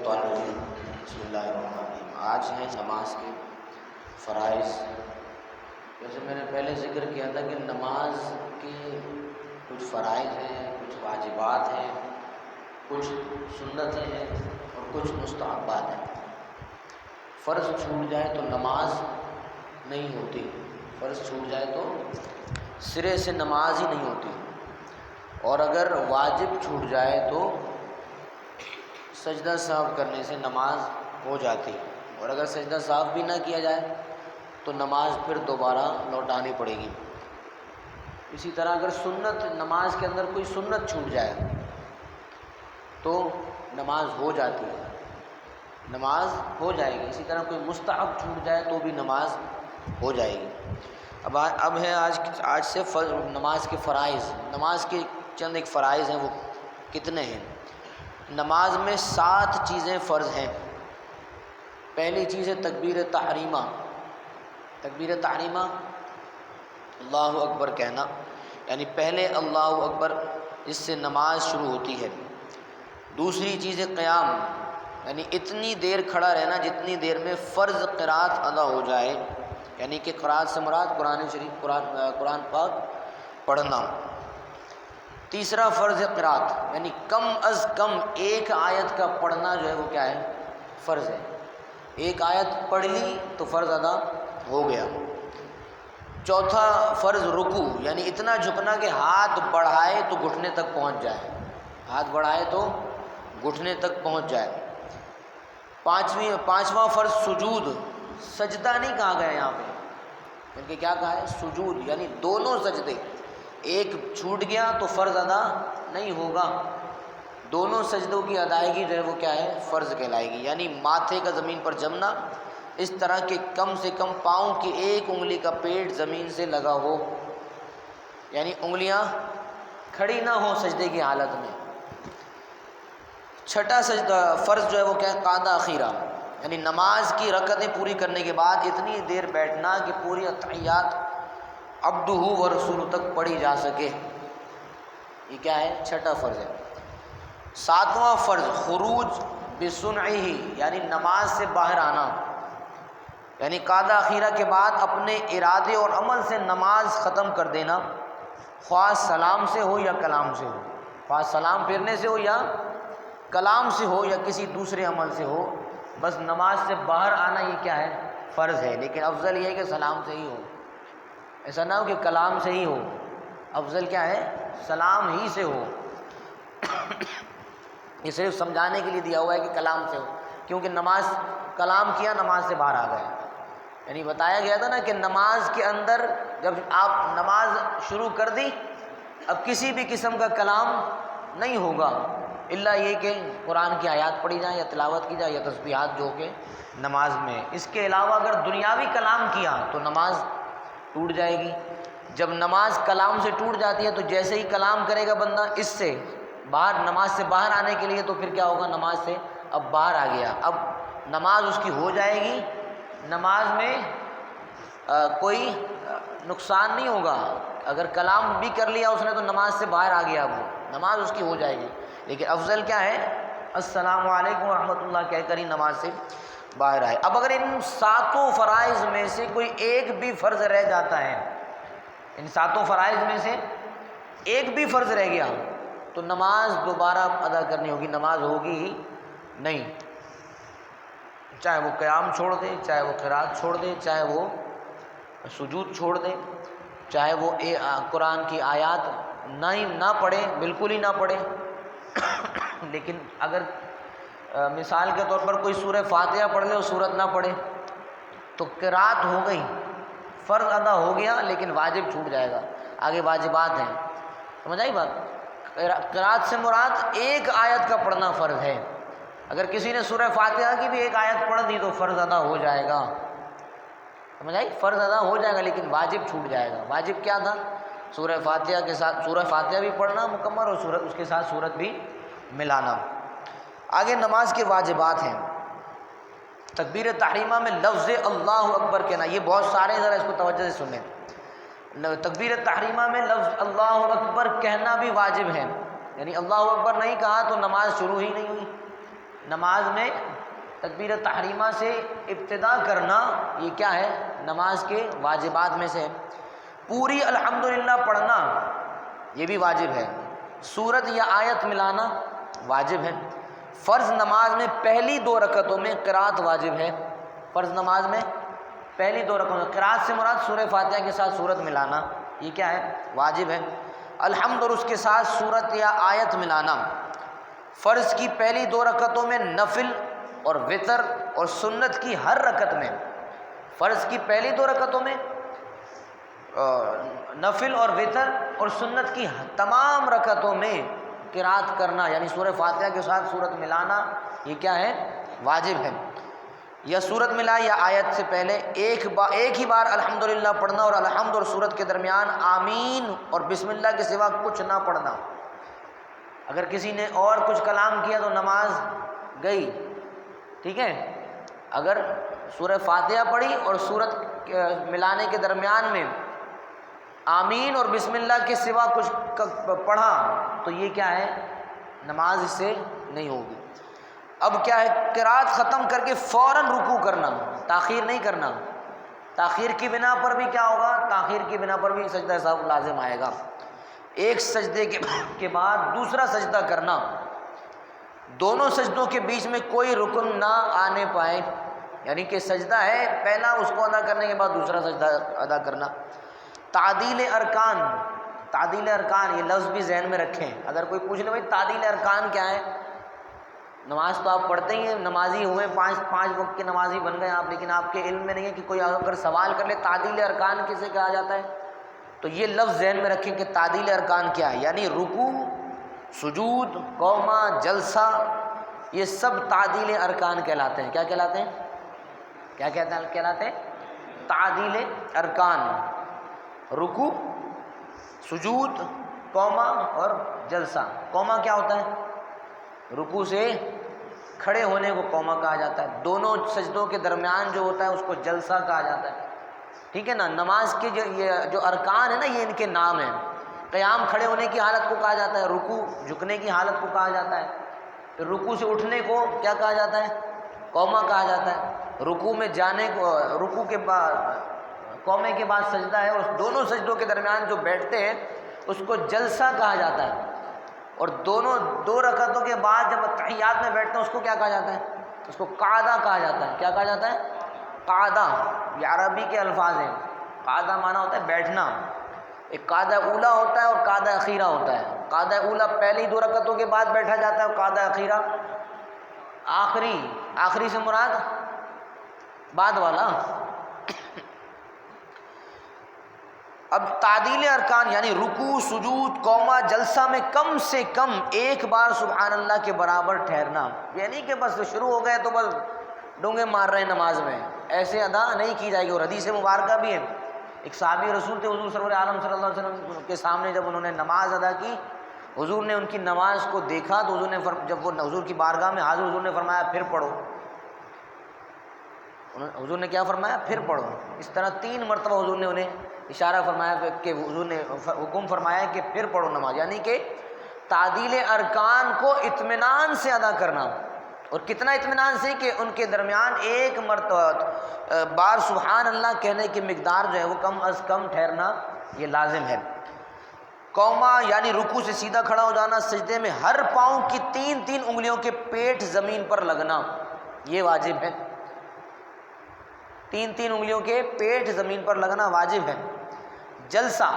الشیطان الرجیم بسم اللہ الرحمن الرحیم۔ آج ہیں نماز کے فرائض۔ جیسے میں نے پہلے ذکر کیا تھا کہ نماز کے کچھ فرائض ہیں، کچھ واجبات ہیں، کچھ سنتیں ہیں اور کچھ مستحبات ہیں۔ فرض چھوٹ جائے تو نماز نہیں ہوتی، فرض چھوٹ جائے تو سرے سے نماز ہی نہیں ہوتی، اور اگر واجب چھوٹ جائے تو سجدہ سہو کرنے سے نماز ہو جاتی، اور اگر سجدہ سہو بھی نہ کیا جائے تو نماز پھر دوبارہ لوٹانی پڑے گی۔ اسی طرح اگر سنت نماز کے اندر کوئی سنت چھوٹ جائے تو نماز ہو جاتی ہے، نماز ہو جائے گی۔ اسی طرح کوئی مستحب چھوٹ جائے تو بھی نماز ہو جائے گی۔ اب ہے آج سے نماز کے فرائض۔ نماز کے چند ایک فرائض ہیں، وہ کتنے ہیں؟ نماز میں 7 چیزیں فرض ہیں۔ پہلی چیز ہے تکبیر تحریمہ۔ تکبیر تحریمہ اللہ اکبر کہنا، یعنی پہلے اللہ اکبر، جس سے نماز شروع ہوتی ہے۔ دوسری چیز ہے قیام، یعنی اتنی دیر کھڑا رہنا جتنی دیر میں فرض قرات ادا ہو جائے، یعنی کہ قرات سے مراد قرآن شریف، قرآن پاک پڑھنا۔ تیسرا فرض ہے قرات، یعنی کم از کم ایک آیت کا پڑھنا جو ہے وہ کیا ہے؟ فرض ہے۔ ایک آیت پڑھ لی تو فرض ادا ہو گیا۔ چوتھا فرض رکوع، یعنی اتنا جھکنا کہ ہاتھ بڑھائے تو گھٹنے تک پہنچ جائے، ہاتھ بڑھائے تو گھٹنے تک پہنچ جائے۔ پانچواں فرض سجود، سجدہ نہیں کہا گیا یہاں پہ، بلکہ کیا کہا ہے؟ سجود، یعنی دونوں سجدے۔ ایک چھوٹ گیا تو فرض ادا نہیں ہوگا، دونوں سجدوں کی ادائیگی جو ہے وہ کیا ہے؟ فرض کہلائے گی۔ یعنی ماتھے کا زمین پر جمنا، اس طرح کہ کم سے کم پاؤں کی ایک انگلی کا پیٹ زمین سے لگا ہو، یعنی انگلیاں کھڑی نہ ہو سجدے کی حالت میں۔ چھٹا سجدہ فرض جو ہے وہ کیا ہے؟ قعدہ اخیرہ، یعنی نماز کی رکعتیں پوری کرنے کے بعد اتنی دیر بیٹھنا کہ پوری اتحیات عبدہ و رسولہ تک پڑھی جا سکے، یہ کیا ہے؟ چھٹا فرض ہے۔ ساتواں فرض خروج بصنعہ، یعنی نماز سے باہر آنا، یعنی قعدہ اخیرہ کے بعد اپنے ارادے اور عمل سے نماز ختم کر دینا، خواہ سلام سے ہو یا کلام سے ہو، خواہ سلام پھیرنے سے ہو یا کلام سے ہو یا کسی دوسرے عمل سے ہو، بس نماز سے باہر آنا یہ کیا ہے؟ فرض ہے۔ لیکن افضل یہ ہے کہ سلام سے ہی ہو، ایسا نہ ہو کہ کلام سے ہی ہو، افضل کیا ہے؟ سلام ہی سے ہو۔ یہ صرف سمجھانے کے لیے دیا ہوا ہے کہ کلام سے ہو، کیونکہ نماز کلام کیا نماز سے باہر آ گئے، یعنی بتایا گیا تھا نا کہ نماز کے اندر جب آپ نماز شروع کر دی، اب کسی بھی قسم کا کلام نہیں ہوگا، الا یہ کہ قرآن کی آیات پڑھی جائیں یا تلاوت کی جائے یا تسبیحات جو کہ نماز میں۔ اس کے علاوہ اگر دنیاوی کلام کیا تو نماز ٹوٹ جائے گی۔ جب نماز کلام سے ٹوٹ جاتی ہے تو جیسے ہی کلام کرے گا بندہ اس سے باہر، نماز سے باہر آنے کے لیے، تو پھر کیا ہوگا؟ نماز سے اب باہر آ گیا، اب نماز اس کی ہو جائے گی، نماز میں کوئی نقصان نہیں ہوگا۔ اگر کلام بھی کر لیا اس نے تو نماز سے باہر آ گیا، وہ نماز اس کی ہو جائے گی۔ لیکن افضل کیا ہے؟ السلام علیکم ورحمۃ اللہ کہہ کر ہی نماز سے باہر آئے۔ اب اگر ان 7 فرائض میں سے کوئی ایک بھی فرض رہ جاتا ہے، ان 7 فرائض میں سے ایک بھی فرض رہ گیا تو نماز دوبارہ ادا کرنی ہوگی، نماز ہوگی ہی نہیں، چاہے وہ قیام چھوڑ دے، چاہے وہ قرات چھوڑ دے، چاہے وہ سجود چھوڑ دے، چاہے وہ قرآن کی آیات نہ پڑھے، بالکل ہی نہ پڑھے۔ لیکن اگر مثال کے طور پر کوئی سورہ فاتحہ پڑھ لے اور سورت نہ پڑھے تو قرات ہو گئی، فرض ادا ہو گیا، لیکن واجب چھوٹ جائے گا، آگے واجبات ہیں، سمجھ آئی بات؟ قرات سے مراد ایک آیت کا پڑھنا فرض ہے، اگر کسی نے سورہ فاتحہ کی بھی ایک آیت پڑھ دی تو فرض ادا ہو جائے گا، سمجھ آئی؟ فرض ادا ہو جائے گا لیکن واجب چھوٹ جائے گا۔ واجب کیا تھا؟ سورہ فاتحہ کے ساتھ سورہ فاتحہ بھی پڑھنا مکمل، اور اس کے ساتھ سورت بھی ملانا۔ آگے نماز کے واجبات ہیں۔ تکبیر تحریمہ میں لفظ اللہ اکبر کہنا، یہ بہت سارے ذرا اس کو توجہ سے سنیں۔ تکبیر تحریمہ میں لفظ اللہ اکبر کہنا بھی واجب ہے، یعنی اللہ اکبر نہیں کہا تو نماز شروع ہی نہیں ہوئی، نماز میں تکبیر تحریمہ سے ابتدا کرنا یہ کیا ہے؟ نماز کے واجبات میں سے ہے۔ پوری الحمدللہ پڑھنا یہ بھی واجب ہے۔ سورت یا آیت ملانا واجب ہے۔ فرض نماز میں پہلی 2 رکعتوں میں قرات واجب ہے۔ فرض نماز میں پہلی 2 رکعتوں میں قرات سے مراد سورہ فاتحہ کے ساتھ سورت ملانا یہ کیا ہے؟ واجب ہے۔ الحمد اور اس کے ساتھ سورت یا آیت ملانا۔ فرض کی پہلی 2 رکعتوں میں نفل اور وتر اور سنت کی ہر رکعت میں، فرض کی پہلی 2 رکعتوں میں نفل اور وتر اور سنت کی تمام رکعتوں میں قرات کرنا یعنی سورہ فاتحہ کے ساتھ سورت ملانا یہ کیا ہے؟ واجب ہے۔ یا سورت ملائے یا آیت سے پہلے ایک ہی بار الحمدللہ پڑھنا اور الحمد اور سورت کے درمیان آمین اور بسم اللہ کے سوا کچھ نہ پڑھنا۔ اگر کسی نے اور کچھ کلام کیا تو نماز گئی، ٹھیک ہے۔ اگر سورہ فاتحہ پڑھی اور سورت ملانے کے درمیان میں آمین اور بسم اللہ کے سوا کچھ پڑھا تو یہ کیا ہے؟ نماز اس سے نہیں ہوگی۔ اب کیا ہے؟ قرات ختم کر کے فوراً رکوع کرنا، تاخیر نہیں کرنا۔ تاخیر کی بنا پر بھی کیا ہوگا؟ تاخیر کی بنا پر بھی سجدہ سہو لازم آئے گا۔ ایک سجدے کے بعد دوسرا سجدہ کرنا، دونوں سجدوں کے بیچ میں کوئی رکن نہ آنے پائے، یعنی کہ سجدہ ہے پہلا، اس کو ادا کرنے کے بعد دوسرا سجدہ ادا کرنا۔ تعدیل ارکان، تعدیل ارکان یہ لفظ بھی ذہن میں رکھیں۔ اگر کوئی پوچھ لے بھائی تعدیل ارکان کیا ہے؟ نماز تو آپ پڑھتے ہی ہیں، نمازی ہوئے، 5 وقت کے نمازی بن گئے آپ، لیکن آپ کے علم میں نہیں ہے کہ کوئی اگر سوال کر لے تعدیل ارکان کسے کہا جاتا ہے، تو یہ لفظ ذہن میں رکھیں کہ تعدیل ارکان کیا ہے، یعنی رکوع، سجود، قومہ، جلسہ، یہ سب تعدیل ارکان کہلاتے ہیں۔ کیا کہلاتے ہیں؟ کیا کہلاتے ہیں؟ تعدیل ارکان۔ رکوع، سجود، قومہ اور جلسہ۔ قومہ کیا ہوتا ہے؟ رکوع سے کھڑے ہونے کو قومہ کہا جاتا ہے۔ دونوں سجدوں کے درمیان جو ہوتا ہے اس کو جلسہ کہا جاتا ہے، ٹھیک ہے نا۔ نماز کے جو ارکان ہیں نا یہ ان کے نام ہیں۔ قیام کھڑے ہونے کی حالت کو کہا جاتا ہے، رکوع جھکنے کی حالت کو کہا جاتا ہے، پھر رکوع سے اٹھنے کو کیا کہا جاتا ہے؟ قومہ کہا جاتا ہے۔ رکوع میں جانے کو، رکوع کے بعد قومے کے بعد سجدہ ہے، اس دونوں سجدوں کے درمیان جو بیٹھتے ہیں اس کو جلسہ کہا جاتا ہے، اور دونوں 2 رکعتوں کے بعد جب تحیات میں بیٹھتے ہیں اس کو کیا کہا جاتا ہے؟ اس کو قعدہ کہا جاتا ہے۔ کیا کہا جاتا ہے؟ قعدہ۔ یہ عربی کے الفاظ ہیں۔ قعدہ معنی ہوتا ہے بیٹھنا۔ ایک قعدہ اولیٰ ہوتا ہے اور قعدہ اخیرہ ہوتا ہے۔ قعدہ اولیٰ پہلی 2 رکعتوں کے بعد بیٹھا جاتا ہے اور قعدہ اخیرہ آخری سے مراد بعد والا۔ اب تعدیل ارکان یعنی رکوع، سجود، قومہ، جلسہ میں کم سے کم ایک بار سبحان اللہ کے برابر ٹھہرنا، یعنی کہ بس شروع ہو گئے تو بس ڈونگے مار رہے ہیں نماز میں، ایسے ادا نہیں کی جائے گی۔ اور حدیث مبارکہ بھی ہے، ایک صحابی رسول تھے، حضور سرور عالم صلی اللہ علیہ وسلم کے سامنے جب انہوں نے نماز ادا کی، حضور نے ان کی نماز کو دیکھا تو حضور نے جب وہ حضور کی بارگاہ میں حاضر، حضور نے فرمایا پھر پڑھو۔ حضور نے کیا فرمایا؟ پھر پڑھو۔ اس طرح 3 مرتبہ حضور نے انہیں اشارہ فرمایا کہ حضور نے حکم فرمایا کہ پھر پڑھو نماز، یعنی کہ تعدیل ارکان کو اطمینان سے ادا کرنا۔ اور کتنا اطمینان سے کہ ان کے درمیان ایک مرتبہ بار سبحان اللہ کہنے کی مقدار جو ہے وہ کم از کم ٹھہرنا یہ لازم ہے۔ قومہ یعنی رکوع سے سیدھا کھڑا ہو جانا، سجدے میں ہر پاؤں کی 3 انگلیوں کے پیٹھ زمین پر لگنا یہ واجب ہے۔ 3 انگلیوں کے پیٹھ زمین پر لگنا واجب ہے۔ جلسہ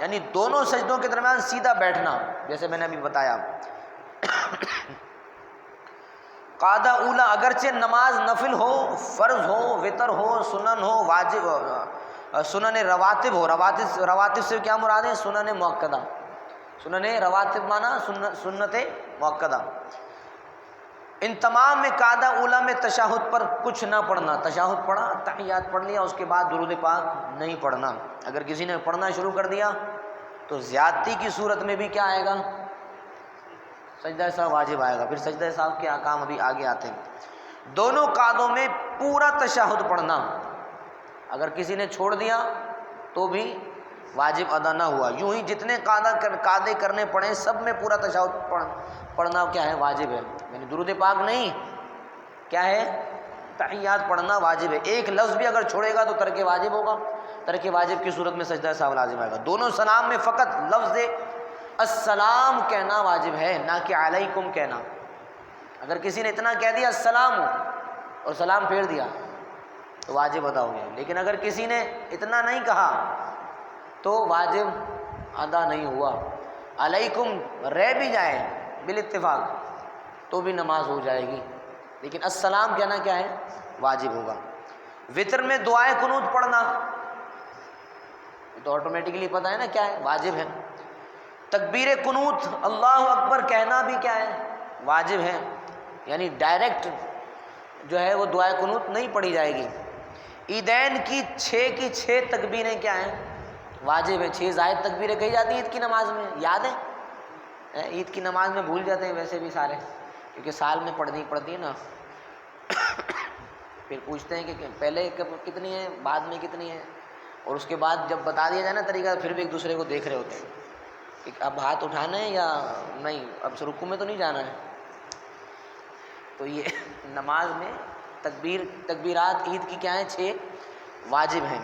یعنی دونوں سجدوں کے درمیان سیدھا بیٹھنا، جیسے میں نے ابھی بتایا۔ قعدہ اولا اگرچہ نماز نفل ہو، فرض ہو، وتر ہو، سنن ہو، واجب، سنن رواتب ہو، رواتب سے کیا مراد ہے؟ سنن مؤکدہ۔ سنن رواتب مانا سنت مؤکدہ۔ ان تمام میں قعدہ اولا میں تشہد پر کچھ نہ پڑھنا، تشہد پڑھا، تحیات پڑھ لیا، اس کے بعد درود پاک نہیں پڑھنا۔ اگر کسی نے پڑھنا شروع کر دیا تو زیادتی کی صورت میں بھی کیا آئے گا؟ سجدہ سہو واجب آئے گا۔ پھر سجدہ سہو کے احکام ابھی آگے آتے ہیں۔ دونوں قعدوں میں پورا تشہد پڑھنا، اگر کسی نے چھوڑ دیا تو بھی واجب ادا نہ ہوا۔ یوں ہی جتنے قعدے کرنے پڑے سب میں پورا تشہد پڑھنا کیا ہے؟ واجب ہے، یعنی درود پاک نہیں، کیا ہے؟ تحیات پڑھنا واجب ہے. ایک لفظ بھی اگر چھوڑے گا تو ترک واجب ہوگا. ترک واجب کی صورت میں سجدہ سہو لازم آئے گا. دونوں سلام میں فقط لفظ السلام کہنا واجب ہے، نہ کہ علیکم کہنا. اگر کسی نے اتنا کہہ دیا السلام اور سلام پھیر دیا تو واجب ادا ہو گیا. لیکن اگر کسی نے اتنا نہیں کہا تو واجب ادا نہیں ہوا. علیکم رہ بھی جائے بالاتفاق تو بھی نماز ہو جائے گی، لیکن السلام کہنا کیا ہے؟ واجب ہوگا. وطر میں دعائے قنوت پڑھنا تو آٹومیٹکلی پتہ ہے نا کیا ہے؟ واجب ہے. تکبیر قنوت اللہ اکبر کہنا بھی کیا ہے؟ واجب ہے. یعنی ڈائریکٹ جو ہے وہ دعائے قنوت نہیں پڑھی جائے گی. عیدین کی 6 تکبیریں کیا ہیں؟ واجب ہیں. 6 زائد تکبیریں کہی جاتی ہیں عید کی نماز میں، یاد ہے؟ عید کی نماز میں بھول جاتے ہیں ویسے بھی سارے، کیونکہ سال میں پڑھنی پڑتی ہے نا. پھر پوچھتے ہیں کہ پہلے کتنی ہے، بعد میں کتنی ہے، اور اس کے بعد جب بتا دیا جائے نا طریقہ پھر بھی ایک دوسرے کو دیکھ رہے ہوتے ہیں کہ اب ہاتھ اٹھانا ہے یا نہیں، اب رکوع میں تو نہیں جانا ہے. تو یہ نماز میں تکبیرات عید کی کیا ہیں؟ 6 واجب ہیں.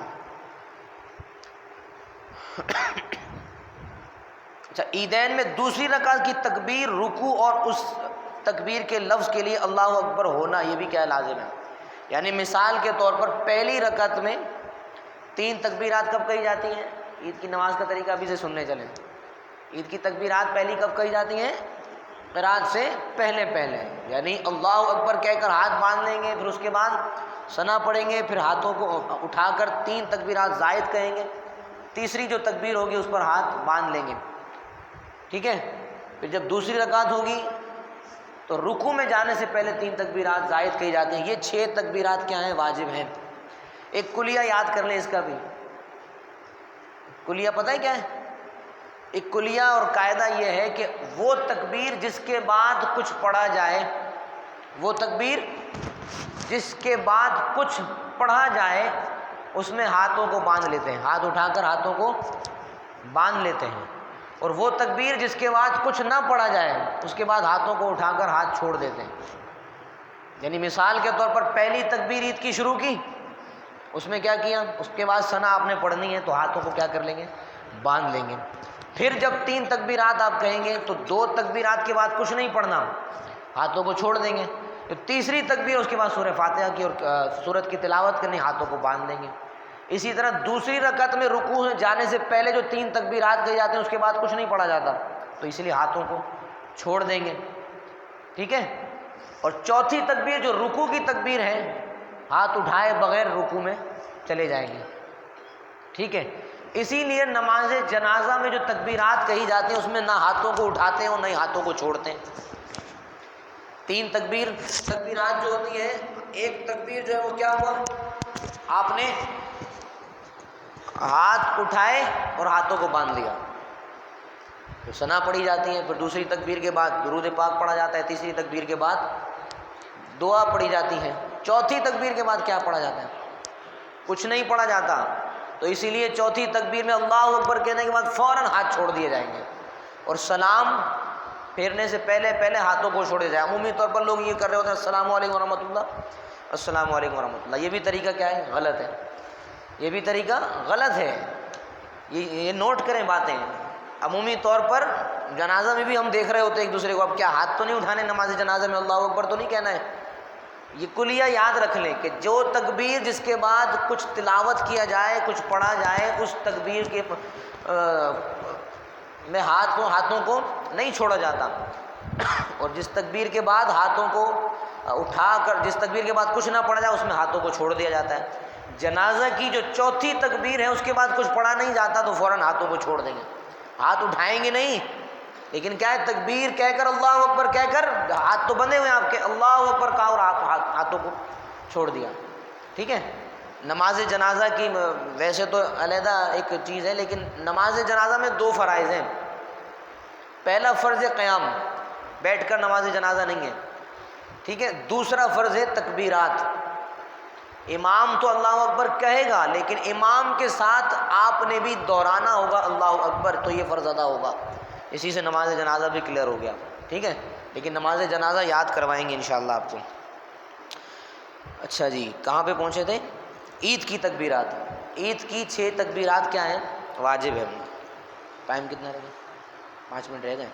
اچھا، عیدین میں دوسری رکعت کی تکبیر، رکوع اور اس تکبیر کے لفظ کے لیے اللہ اکبر ہونا، یہ بھی کیا لازم ہے. یعنی مثال کے طور پر پہلی رکعت میں 3 تکبیرات کب کہی جاتی ہیں؟ عید کی نماز کا طریقہ ابھی سے سننے چلیں. عید کی تکبیرات پہلی کب کہی جاتی ہیں؟ قرات سے پہلے، یعنی اللہ اکبر کہہ کر ہاتھ باندھ لیں گے، پھر اس کے بعد ثنا پڑھیں گے، پھر ہاتھوں کو اٹھا کر 3 تکبیرات زائد کہیں گے، تیسری جو تکبیر ہوگی اس پر ہاتھ باندھ لیں گے. ٹھیک ہے. پھر جب دوسری رکعت ہوگی تو رکوع میں جانے سے پہلے 3 تکبیرات زائد کہی جاتی ہیں. یہ 6 تکبیرات کیا ہیں؟ واجب ہیں. ایک کلیہ یاد کر لیں اس کا بھی. کلیہ پتہ ہے کیا ہے؟ ایک کلیہ اور قاعدہ یہ ہے کہ وہ تکبیر جس کے بعد کچھ پڑھا جائے، وہ تکبیر جس کے بعد کچھ پڑھا جائے اس میں ہاتھوں کو باندھ لیتے ہیں، ہاتھ اٹھا کر ہاتھوں کو باندھ لیتے ہیں. اور وہ تکبیر جس کے بعد کچھ نہ پڑھا جائے اس کے بعد ہاتھوں کو اٹھا کر ہاتھ چھوڑ دیتے ہیں. یعنی مثال کے طور پر پہلی تکبیر عید کی شروع کی، اس میں کیا کیا؟ اس کے بعد ثنا آپ نے پڑھنی ہے تو ہاتھوں کو کیا کر لیں گے؟ باندھ لیں گے. پھر جب 3 تکبیرات آپ کہیں گے تو 2 تکبیرات کے بعد کچھ نہیں پڑھنا، ہاتھوں کو چھوڑ دیں گے. تو تیسری تکبیر اس کے بعد سورہ فاتحہ کی اور سورت کی تلاوت کرنی، ہاتھوں کو باندھ دیں گے. اسی طرح دوسری رکعت میں رکوع جانے سے پہلے جو 3 تکبیرات کہی جاتے ہیں اس کے بعد کچھ نہیں پڑھا جاتا، تو اس لیے ہاتھوں کو چھوڑ دیں گے. ٹھیک ہے. اور چوتھی تکبیر جو رکوع کی تکبیر ہے، ہاتھ اٹھائے بغیر رکوع میں چلے جائیں گے. ٹھیک ہے. اسی لیے نماز جنازہ میں جو تکبیرات کہی جاتی ہیں اس میں نہ ہاتھوں کو اٹھاتے ہیں اور نہ ہی ہاتھوں کو چھوڑتے ہیں. 3 تکبیرات جو ہوتی ہے، ایک تکبیر جو ہے وہ کیا ہوا؟ آپ نے ہاتھ اٹھائے اور ہاتھوں کو باندھ لیا، تو ثنا پڑھی جاتی ہے. پھر دوسری تکبیر کے بعد درود پاک پڑھا جاتا ہے. تیسری تکبیر کے بعد دعا پڑھی جاتی ہے. چوتھی تکبیر کے بعد کیا پڑھا جاتا ہے؟ کچھ نہیں پڑھا جاتا. تو اسی لیے چوتھی تکبیر میں اللہ اکبر کہنے کے بعد فوراً ہاتھ چھوڑ دیے جائیں گے، اور سلام پھیرنے سے پہلے ہاتھوں کو چھوڑے جائیں. عمومی طور پر لوگ یہ کر رہے ہوتے ہیں السلام علیکم ورحمۃ اللہ، السلام علیکم ورحمۃ اللہ. یہ بھی طریقہ کیا ہے؟ غلط ہے. یہ بھی طریقہ غلط ہے. یہ نوٹ کریں باتیں. عمومی طور پر جنازہ میں بھی ہم دیکھ رہے ہوتے ہیں ایک دوسرے کو، اب کیا ہاتھ تو نہیں اٹھانے نماز جنازہ میں، اللہ اکبر تو نہیں کہنا ہے. یہ کلیہ یاد رکھ لیں کہ جو تکبیر جس کے بعد کچھ تلاوت کیا جائے، کچھ پڑھا جائے، اس تکبیر کے میں ہاتھوں کو نہیں چھوڑا جاتا. اور جس تکبیر کے بعد ہاتھوں کو اٹھا کر، جس تکبیر کے بعد کچھ نہ پڑھا جائے اس میں ہاتھوں کو چھوڑ دیا جاتا ہے. جنازہ کی جو چوتھی تکبیر ہے اس کے بعد کچھ پڑھا نہیں جاتا تو فوراً ہاتھوں کو چھوڑ دیں گے. ہاتھ اٹھائیں گے نہیں، لیکن کیا ہے؟ تکبیر کہہ کر اللہ اکبر کہہ کر، ہاتھ تو بندھے ہوئے آپ کے، اللہ اکبر کہا اور ہاتھوں کو چھوڑ دیا. ٹھیک ہے. نماز جنازہ کی ویسے تو علیحدہ ایک چیز ہے، لیکن نماز جنازہ میں 2 فرائض ہیں. پہلا فرض قیام، بیٹھ کر نماز جنازہ نہیں ہے. ٹھیک ہے. دوسرا فرض ہے تکبیرات. امام تو اللہ اکبر کہے گا، لیکن امام کے ساتھ آپ نے بھی دہرانا ہوگا اللہ اکبر، تو یہ فرض ادا ہوگا. اسی سے نماز جنازہ بھی کلیئر ہو گیا. ٹھیک ہے. لیکن نماز جنازہ یاد کروائیں گے انشاءاللہ آپ کو. اچھا جی، کہاں پہ پہنچے تھے؟ عید کی تکبیرات. عید کی 6 تکبیرات کیا ہیں؟ واجب ہے. ٹائم کتنا رہ گیا؟ 5 منٹ رہ گئے.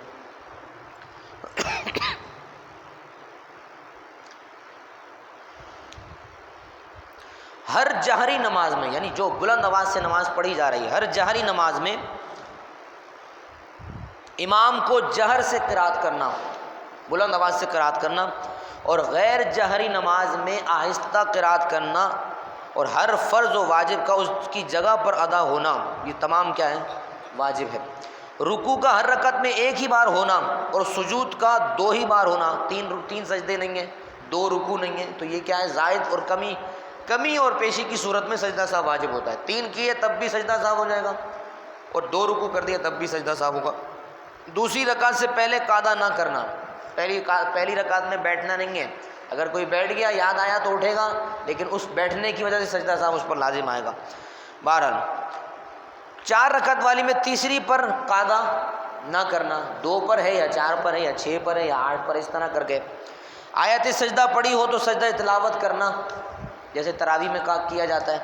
ہر جہری نماز میں، یعنی جو بلند آواز سے نماز پڑھی جا رہی ہے، ہر جہری نماز میں امام کو جہر سے قرات کرنا، بلند آواز سے قرات کرنا، اور غیر جہری نماز میں آہستہ قرات کرنا، اور ہر فرض و واجب کا اس کی جگہ پر ادا ہونا، یہ تمام کیا ہے؟ واجب ہے. رکوع کا ہر رکعت میں ایک ہی بار ہونا، اور سجود کا 2 ہی بار ہونا. تین سجدے نہیں ہیں، 2 رکوع نہیں ہیں، تو یہ کیا ہے؟ زائد اور کمی اور پیشی کی صورت میں سجدہ سہو واجب ہوتا ہے. 3 کیے تب بھی سجدہ سہو ہو جائے گا، اور 2 رکوع کر دیا تب بھی سجدہ سہو ہوگا. دوسری رکعت سے پہلے قعدہ نہ کرنا. پہلی رکعت میں بیٹھنا نہیں ہے. اگر کوئی بیٹھ گیا، یاد آیا تو اٹھے گا، لیکن اس بیٹھنے کی وجہ سے سجدہ سہو اس پر لازم آئے گا. بہرحال 4 رکعت والی میں تیسری پر قعدہ نہ کرنا. 2 پر ہے یا 4 پر ہے یا 6 پر ہے یا 8 پر، اس طرح کر کے. آیت سجدہ پڑھی ہو تو سجدہ تلاوت کرنا، جیسے تراویح میں کیا جاتا ہے.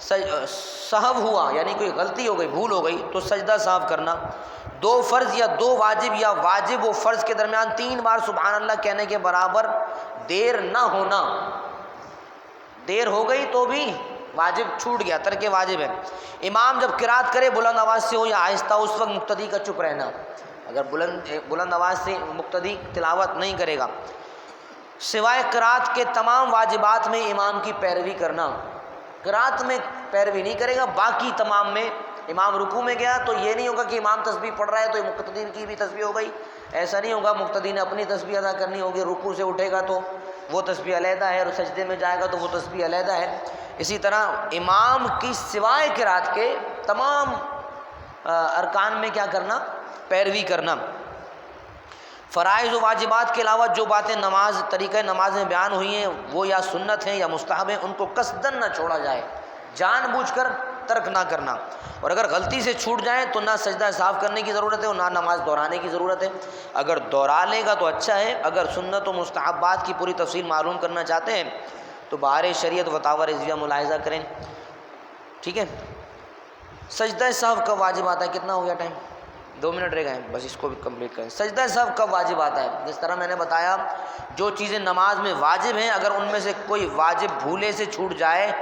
سہو ہوا یعنی کوئی غلطی ہو گئی، بھول ہو گئی، تو سجدہ سہو کرنا. 2 فرض یا 2 واجب یا واجب و فرض کے درمیان 3 بار سبحان اللہ کہنے کے برابر دیر نہ ہونا. دیر ہو گئی تو بھی واجب چھوٹ گیا، ترک واجب ہے. امام جب قرات کرے بلند آواز سے ہو یا آہستہ، اس وقت مقتدی کا چپ رہنا. اگر بلند آواز سے مقتدی تلاوت نہیں کرے گا. سوائے قرات کے تمام واجبات میں امام کی پیروی کرنا. قرات میں پیروی نہیں کرے گا، باقی تمام میں. امام رکوع میں گیا تو یہ نہیں ہوگا کہ امام تسبیح پڑھ رہا ہے تو مقتدی کی بھی تسبیح ہو گئی، ایسا نہیں ہوگا. مقتدی نے اپنی تسبیح ادا کرنی ہوگی. رکوع سے اٹھے گا تو وہ تسبیح علیحدہ ہے، اور سجدے میں جائے گا تو وہ تسبیح علیحدہ ہے. اسی طرح امام کی سوائے قرات کے تمام ارکان میں کیا کرنا؟ پیروی کرنا. فرائض و واجبات کے علاوہ جو باتیں طریقہ نماز میں بیان ہوئی ہیں وہ یا سنت ہیں یا مستحب ہیں، ان کو قصداً نہ چھوڑا جائے، جان بوجھ کر ترک نہ کرنا. اور اگر غلطی سے چھوٹ جائیں تو نہ سجدہ صاف کرنے کی ضرورت ہے اور نہ نماز دہرانے کی ضرورت ہے. اگر دہرا لے گا تو اچھا ہے. اگر سنت و مستحبات کی پوری تفصیل معلوم کرنا چاہتے ہیں تو بہار شریعت فتاوی رضویہ ملاحظہ کریں. ٹھیک ہے. سجدہ سہو کب واجب آتا ہے؟ کتنا ہو گیا ٹائم؟ 2 منٹ رہ گئے، بس اس کو بھی کمپلیٹ کریں. سجدہ سہو کب واجب آتا ہے؟ جس طرح میں نے بتایا، جو چیزیں نماز میں واجب ہیں، اگر ان میں سے کوئی واجب بھولے سے چھوٹ جائے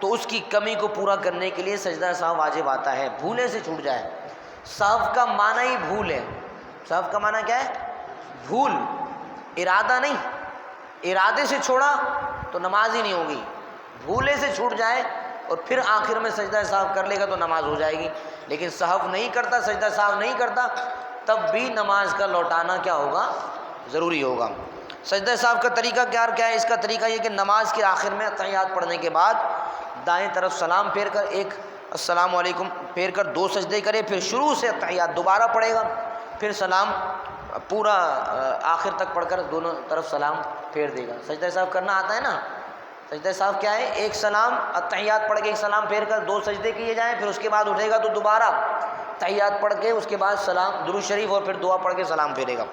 تو اس کی کمی کو پورا کرنے کے لیے سجدہ سہو واجب آتا ہے. بھولے سے چھوٹ جائے، سہو کا معنی ہی بھول ہے. سہو کا معنی کیا ہے؟ بھول، ارادہ نہیں. ارادے سے چھوڑا تو نماز ہی نہیں ہوگی. بھولے سے چھوٹ جائے اور پھر آخر میں سجدہ سہو کر لے گا تو نماز ہو جائے گی. لیکن سہو نہیں کرتا، سجدہ سہو نہیں کرتا، تب بھی نماز کا لوٹانا کیا ہوگا؟ ضروری ہوگا. سجدہ سہو کا طریقہ کیا ہے؟ اس کا طریقہ یہ کہ نماز کے آخر میں تحیات پڑھنے کے بعد دائیں طرف سلام پھیر کر ایک السلام علیکم پھیر کر 2 سجدے کرے، پھر شروع سے تحیات دوبارہ پڑھے گا، پھر سلام پورا آخر تک پڑھ کر دونوں طرف سلام پھیر دے گا. سجدہ سہو کرنا آتا ہے نا؟ سجدہ سہو کیا ہے؟ ایک سلام، تحیات پڑھ کے ایک سلام پھیر کر 2 سجدے کیے جائیں، پھر اس کے بعد اٹھے گا تو دوبارہ تحیات پڑھ کے اس کے بعد سلام، درود شریف اور پھر دعا پڑھ کے سلام پھیرے گا.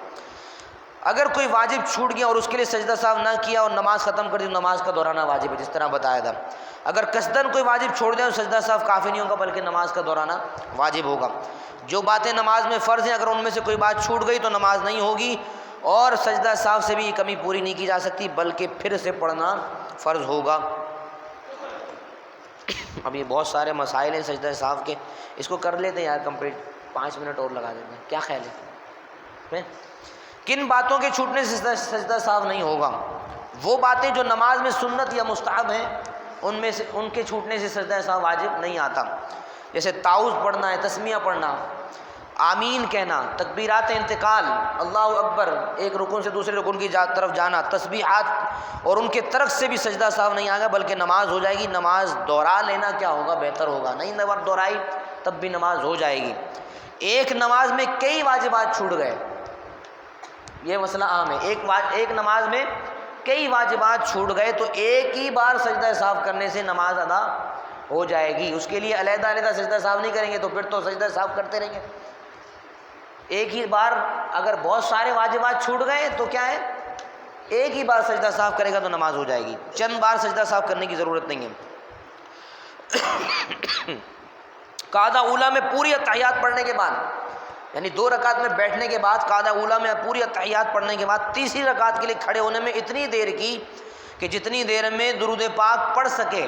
اگر کوئی واجب چھوٹ گیا اور اس کے لیے سجدہ سہو نہ کیا اور نماز ختم کر دی تو نماز کا دہرانا واجب ہے، جس طرح بتایا تھا. اگر قصداً کوئی واجب چھوڑ دے تو سجدہ سہو کافی نہیں ہوگا بلکہ نماز کا دہرانا واجب ہوگا. جو باتیں نماز میں فرض ہیں، اگر ان میں سے کوئی بات چھوٹ گئی تو نماز نہیں ہوگی، اور سجدہ سہو سے بھی یہ کمی پوری نہیں کی جا سکتی بلکہ پھر سے پڑھنا فرض ہوگا. اب یہ بہت سارے مسائل ہیں سجدہ سہو کے، اس کو کر لیتے ہیں یار کمپلیٹ. 5 منٹ اور لگا دیتے ہیں، کیا خیال ہے؟ کن باتوں کے چھوٹنے سے سجدہ سہو نہیں ہوگا؟ وہ باتیں جو نماز میں سنت یا مستحب ہیں ان میں سے ان کے چھوٹنے سے سجدہ سہو واجب نہیں آتا. جیسے تعوذ پڑھنا ہے، تسمیہ پڑھنا، آمین کہنا، تکبیرات انتقال، اللہ اکبر، ایک رکن سے دوسرے رکن کی طرف جانا، تسبیحات اور ان کے ترک سے بھی سجدہ سہو نہیں آئے گا بلکہ نماز ہو جائے گی. نماز دوہرا لینا کیا ہوگا؟ بہتر ہوگا. نہیں دوہرائی تب بھی نماز ہو جائے گی. ایک نماز میں کئی واجبات چھوٹ گئے، یہ مسئلہ عام ہے. ایک نماز میں کئی واجبات چھوٹ گئے تو ایک ہی بار سجدہ سہو کرنے سے نماز ادا ہو جائے گی. اس کے لیے علیحدہ علیحدہ سجدہ سہو نہیں کریں گے تو پھر تو سجدہ سہو کرتے رہیں گے. ایک ہی بار اگر بہت سارے واجبات چھوٹ گئے تو کیا ہے؟ ایک ہی بار سجدہ صاف کرے گا تو نماز ہو جائے گی، چند بار سجدہ صاف کرنے کی ضرورت نہیں ہے۔ قاعدہ اولیٰ میں پوری اتحیات پڑھنے کے بعد، یعنی 2 رکعت میں بیٹھنے کے بعد، قاعدہ اولیٰ میں پوری اتحیات پڑھنے کے بعد تیسری رکعت کے لیے کھڑے ہونے میں اتنی دیر کی کہ جتنی دیر میں درود پاک پڑھ سکے،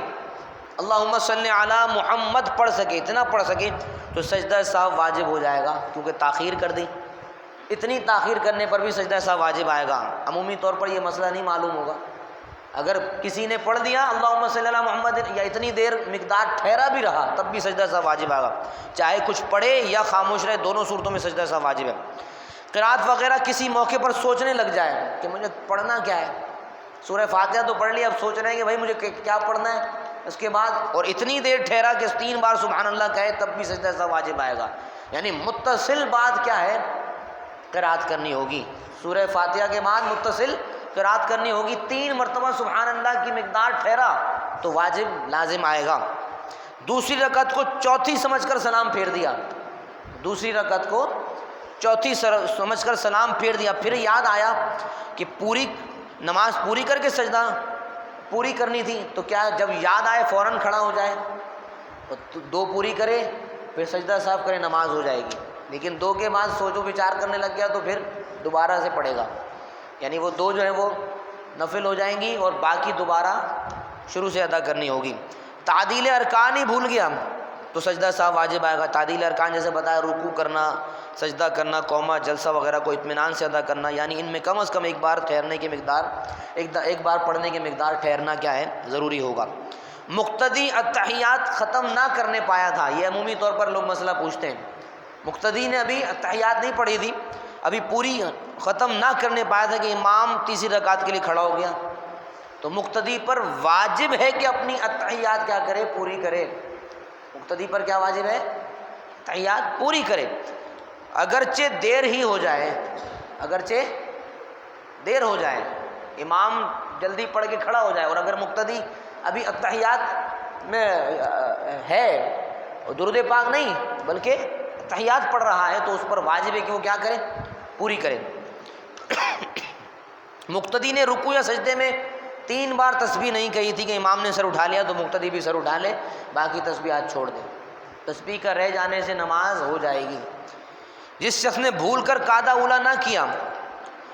اللہم صلی علی محمد پڑھ سکے، اتنا پڑھ سکے تو سجدہ سہو واجب ہو جائے گا، کیونکہ تاخیر کر دی۔ اتنی تاخیر کرنے پر بھی سجدہ سہو واجب آئے گا۔ عمومی طور پر یہ مسئلہ نہیں معلوم ہوگا، اگر کسی نے پڑھ دیا اللہم صلی علی محمد یا اتنی دیر مقدار ٹھہرا بھی رہا تب بھی سجدہ سہو واجب آئے گا، چاہے کچھ پڑھے یا خاموش رہے، دونوں صورتوں میں سجدہ سہو واجب ہے۔ قرات وغیرہ کسی موقع پر سوچنے لگ جائے کہ مجھے پڑھنا کیا ہے، سورہ فاتحہ تو پڑھ لیا، اب سوچ رہے ہیں کہ بھائی مجھے کیا پڑھنا ہے اس کے بعد، اور اتنی دیر ٹھہرا کہ 3 بار سبحان اللہ کہے تب بھی سجدہ سہو واجب آئے گا۔ یعنی متصل بعد کیا ہے، قرات کرنی ہوگی، سورہ فاتحہ کے بعد متصل قرات کرنی ہوگی، 3 مرتبہ سبحان اللہ کی مقدار ٹھہرا تو واجب لازم آئے گا۔ دوسری رکعت کو چوتھی سمجھ کر سلام پھیر دیا، دوسری رکعت کو چوتھی سمجھ کر سلام پھیر دیا، پھر یاد آیا کہ پوری نماز پوری کر کے سجدہ پوری کرنی تھی، تو کیا جب یاد آئے فوراً کھڑا ہو جائے، 2 پوری کرے پھر سجدہ صاف کرے، نماز ہو جائے گی۔ لیکن 2 کے بعد سوچ و بچار کرنے لگ گیا تو پھر دوبارہ سے پڑھے گا، یعنی وہ 2 جو ہے وہ نفل ہو جائیں گی اور باقی دوبارہ شروع سے ادا کرنی ہوگی۔ تعدیل ارکان ہی بھول گیا تو سجدہ سہو واجب آئے گا۔ تعدیل ارکان جیسے بتایا، رکوع کرنا، سجدہ کرنا، قوما، جلسہ وغیرہ کو اطمینان سے ادا کرنا، یعنی ان میں کم از کم ایک بار ٹھہرنے کی مقدار، ایک بار پڑھنے کی مقدار ٹھہرنا کیا ہے، ضروری ہوگا۔ مقتدی اتحیات ختم نہ کرنے پایا تھا، یہ عمومی طور پر لوگ مسئلہ پوچھتے ہیں، مقتدی نے ابھی اتحیات نہیں پڑھی تھی، ابھی پوری ختم نہ کرنے پایا تھا کہ امام تیسری رکعت کے لیے کھڑا ہو گیا، تو مقتدی پر واجب ہے کہ اپنی اتحیات کیا کرے، پوری کرے۔ مقتدی پر کیا واجب ہے، اتحیات پوری کرے، اگرچہ دیر ہی ہو جائے، اگرچہ دیر ہو جائے، امام جلدی پڑھ کے کھڑا ہو جائے، اور اگر مقتدی ابھی اتحیات میں ہے، درود پاک نہیں بلکہ اتحیات پڑھ رہا ہے، تو اس پر واجب ہے کہ وہ کیا کرے، پوری کرے۔ مقتدی نے رکوع یا سجدے میں 3 بار تسبیح نہیں کہی تھی کہ امام نے سر اٹھا لیا تو مقتدی بھی سر اٹھا لے، باقی تسبیحات چھوڑ دے، تسبیح کا رہ جانے سے نماز ہو جائے گی۔ جس شخص نے بھول کر قاعدہ اولیٰ نہ کیا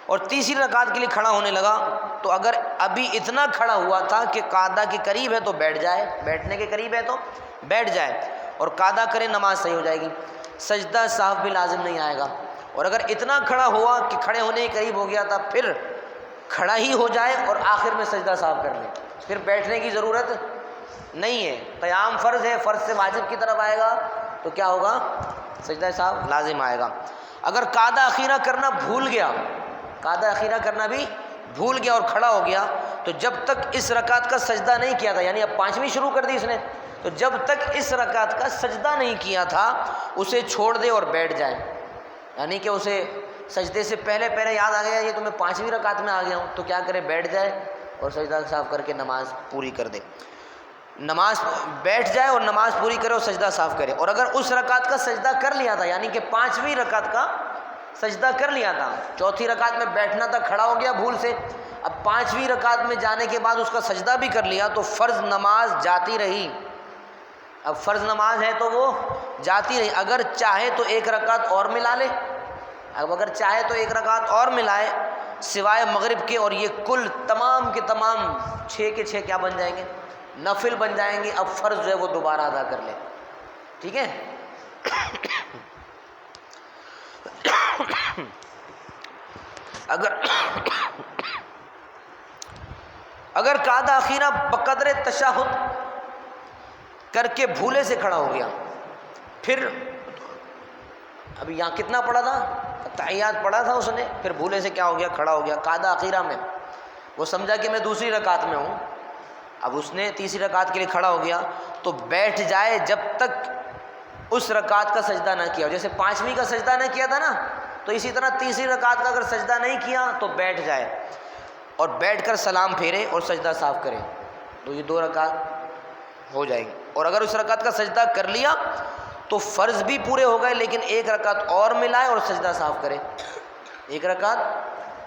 اور تیسری رکعت کے لیے کھڑا ہونے لگا، تو اگر ابھی اتنا کھڑا ہوا تھا کہ قاعدہ کے قریب ہے تو بیٹھ جائے، بیٹھنے کے قریب ہے تو بیٹھ جائے اور قاعدہ کرے، نماز صحیح ہو جائے گی، سجدہ سہو بھی لازم نہیں آئے گا۔ اور اگر اتنا کھڑا ہوا کہ کھڑے ہونے کے قریب ہو گیا تھا، پھر کھڑا ہی ہو جائے اور آخر میں سجدہ سہو کر لے، پھر بیٹھنے کی ضرورت نہیں ہے، قیام فرض ہے، فرض سے واجب کی طرف آئے گا تو کیا ہوگا، سجدہ سہو لازم آئے گا۔ اگر قاعدہ اخیرہ کرنا بھول گیا، قاعدہ اخیرہ کرنا بھی بھول گیا اور کھڑا ہو گیا، تو جب تک اس رکعت کا سجدہ نہیں کیا تھا، یعنی اب 5ویں شروع کر دی اس نے، تو جب تک اس رکعت کا سجدہ نہیں کیا تھا اسے چھوڑ دے اور بیٹھ جائے، یعنی کہ اسے سجدے سے پہلے یاد آ گیا یہ تو میں 5ویں رکعت میں آ گیا ہوں، تو کیا کرے، بیٹھ جائے اور سجدہ صاف کر کے نماز پوری کر دے، نماز بیٹھ جائے اور نماز پوری کرے اور سجدہ صاف کرے۔ اور اگر اس رکعت کا سجدہ کر لیا تھا، یعنی کہ 5ویں رکعت کا سجدہ کر لیا تھا، چوتھی رکعت میں بیٹھنا تھا، کھڑا ہو گیا بھول سے، اب 5ویں رکعت میں جانے کے بعد اس کا سجدہ بھی کر لیا، تو فرض نماز جاتی رہی، اب فرض نماز ہے تو وہ جاتی رہی، اگر چاہے تو 1 رکعت اور ملا لے، اب اگر چاہے تو 1 رکعت اور ملائے سوائے مغرب کے، اور یہ کل تمام کے تمام 6 کے 6 کیا بن جائیں گے، نفل بن جائیں گے، اب فرض جو ہے وہ دوبارہ ادا کر لے، ٹھیک ہے۔ اگر قاعدہ اخیرہ بقدر تشہد کر کے بھولے سے کھڑا ہو گیا، پھر ابھی یہاں کتنا پڑھا تھا، تحیات پڑھا تھا اس نے، پھر بھولے سے کیا ہو گیا، کھڑا ہو گیا قاعدہ اخیرہ میں، وہ سمجھا کہ میں دوسری رکعت میں ہوں، اب اس نے تیسری رکعت کے لیے کھڑا ہو گیا، تو بیٹھ جائے جب تک اس رکعت کا سجدہ نہ کیا ہو، جیسے 5ویں کا سجدہ نہ کیا تھا نا، تو اسی طرح تیسری رکعت کا اگر سجدہ نہیں کیا تو بیٹھ جائے اور بیٹھ کر سلام پھیرے اور سجدہ صاف کرے، تو یہ 2 رکعت ہو جائے گی۔ اور اگر اس رکعت کا سجدہ کر لیا تو فرض بھی پورے ہو گئے، لیکن 1 رکعت اور ملائے اور سجدہ صاف کرے، 1 رکعت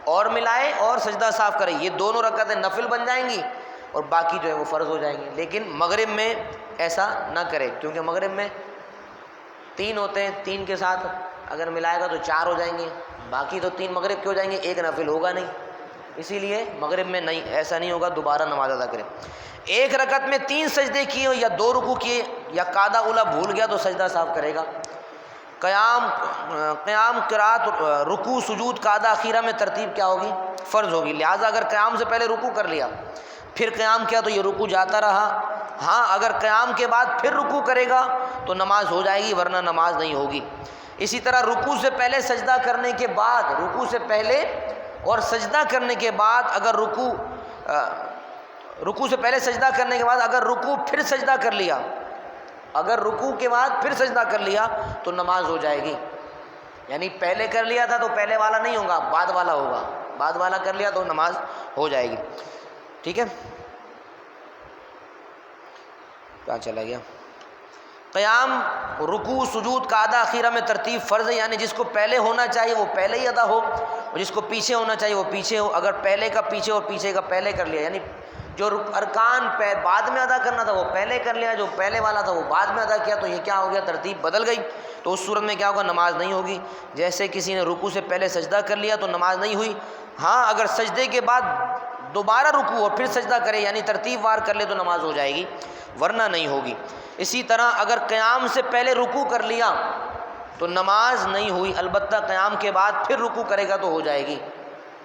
اور ملائے اور سجدہ صاف کرے، یہ دونوں رکعتیں نفل بن جائیں گی اور باقی جو ہے وہ فرض ہو جائیں گی۔ لیکن مغرب میں ایسا نہ کرے، کیونکہ مغرب میں 3 ہوتے ہیں، 3 کے ساتھ اگر ملائے گا تو 4 ہو جائیں گے، باقی تو 3 مغرب کے ہو جائیں گے، ایک نفل ہوگا نہیں، اسی لیے مغرب میں نہیں، ایسا نہیں ہوگا، دوبارہ نماز ادا کرے۔ ایک رکعت میں 3 سجدے کیے یا 2 رکوع کیے یا قاعدہ اولا بھول گیا تو سجدہ صاف کرے گا۔ قیام قرات رکوع سجود قاعدہ اخیرہ میں ترتیب کیا ہوگی؟ فرض ہوگی، لہٰذا اگر قیام سے پہلے رکوع کر لیا پھر قیام کیا تو یہ رکوع جاتا رہا، ہاں اگر قیام کے بعد پھر رکوع کرے گا تو نماز ہو جائے گی، ورنہ نماز نہیں ہوگی۔ اسی طرح رکوع سے پہلے سجدہ کرنے کے بعد، رکوع سے پہلے اور سجدہ کرنے کے بعد اگر رکوع سے پہلے سجدہ کرنے کے بعد اگر رکوع پھر سجدہ کر لیا، اگر رکوع کے بعد پھر سجدہ کر لیا تو نماز ہو جائے گی، یعنی پہلے کر لیا تھا تو پہلے والا نہیں ہوگا، بعد والا ہوگا، بعد والا کر لیا تو نماز ہو جائے گی۔ ٹھیک ہے، کیا چلا گیا؟ قیام رکوع سجود قاعدہ اخیرہ میں ترتیب فرض ہے، یعنی جس کو پہلے ہونا چاہیے وہ پہلے ہی ادا ہو اور جس کو پیچھے ہونا چاہیے وہ پیچھے ہو۔ اگر پہلے کا پیچھے اور پیچھے کا پہلے کر لیا، یعنی جو ارکان بعد میں ادا کرنا تھا وہ پہلے کر لیا، جو پہلے والا تھا وہ بعد میں ادا کیا، تو یہ کیا ہو گیا؟ ترتیب بدل گئی، تو اس صورت میں کیا ہوگا؟ نماز نہیں ہوگی۔ جیسے کسی نے رکوع سے پہلے سجدہ کر لیا تو نماز نہیں ہوئی، ہاں اگر سجدے کے بعد دوبارہ رکوع اور پھر سجدہ کرے یعنی ترتیب وار کر لے تو نماز ہو جائے گی، ورنہ نہیں ہوگی۔ اسی طرح اگر قیام سے پہلے رکوع کر لیا تو نماز نہیں ہوئی، البتہ قیام کے بعد پھر رکوع کرے گا تو ہو جائے گی،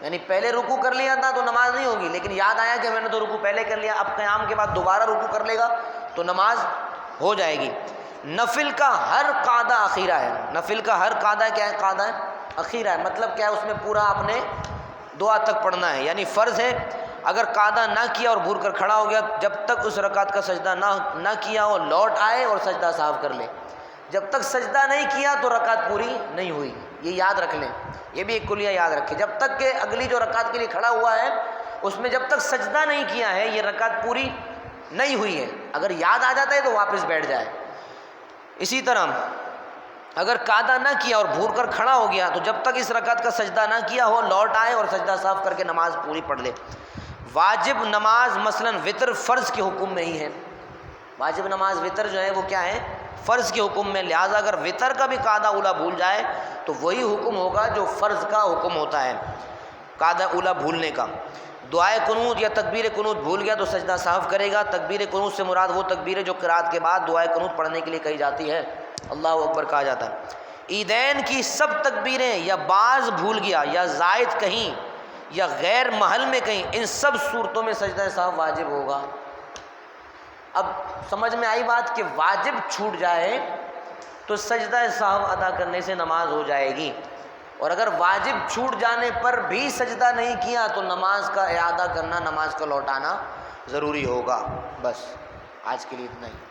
یعنی پہلے رکوع کر لیا تھا تو نماز نہیں ہوگی، لیکن یاد آیا کہ میں نے تو رکوع پہلے کر لیا، اب قیام کے بعد دوبارہ رکوع کر لے گا تو نماز ہو جائے گی۔ نفل کا ہر قاعدہ اخیرہ ہے، نفل کا ہر قاعدہ کیا ہے؟ قاعدہ اخیرہ ہے، مطلب کیا ہے؟ اس میں پورا آپ نے دعا تک پڑھنا ہے، یعنی فرض ہے اگر قاعدہ نہ کیا اور بھول کر کھڑا ہو گیا، جب تک اس رکعت کا سجدہ نہ کیا ہو لوٹ آئے اور سجدہ صاف کر لے، جب تک سجدہ نہیں کیا تو رکعت پوری نہیں ہوئی، یہ یاد رکھ لیں، یہ بھی ایک کلیہ یاد رکھیں، جب تک کہ اگلی جو رکعت کے لیے کھڑا ہوا ہے اس میں جب تک سجدہ نہیں کیا ہے یہ رکعت پوری نہیں ہوئی ہے، اگر یاد آ جاتا ہے تو واپس بیٹھ جائے۔ اسی طرح اگر قاعدہ نہ کیا اور بھول کر کھڑا ہو گیا تو جب تک اس رکعت کا سجدہ نہ کیا ہو لوٹ آئے اور سجدہ صاف کر کے نماز پوری پڑھ لے۔ واجب نماز مثلا وتر فرض کے حکم میں ہی ہے، واجب نماز وتر جو ہے وہ کیا ہے؟ فرض کے حکم میں، لہٰذا اگر وتر کا بھی قاعدہ اولا بھول جائے تو وہی حکم ہوگا جو فرض کا حکم ہوتا ہے، قاعدہ اولا بھولنے کا۔ دعائے قنوت یا تکبیر قنوت بھول گیا تو سجدہ صاف کرے گا۔ تکبیر قنوت سے مراد وہ تکبیر ہے جو قرات کے بعد دعائے قنوت پڑھنے کے لیے کہی جاتی ہے، اللہ اکبر کہا جاتا ہے۔ عیدین کی سب تکبیریں یا بعض بھول گیا یا زائد کہیں یا غیر محل میں کہیں، ان سب صورتوں میں سجدہ صاحب واجب ہوگا۔ اب سمجھ میں آئی بات کہ واجب چھوٹ جائے تو سجدہ صاحب ادا کرنے سے نماز ہو جائے گی، اور اگر واجب چھوٹ جانے پر بھی سجدہ نہیں کیا تو نماز کا اعادہ کرنا، نماز کو لوٹانا ضروری ہوگا۔ بس آج کے لیے اتنا ہی۔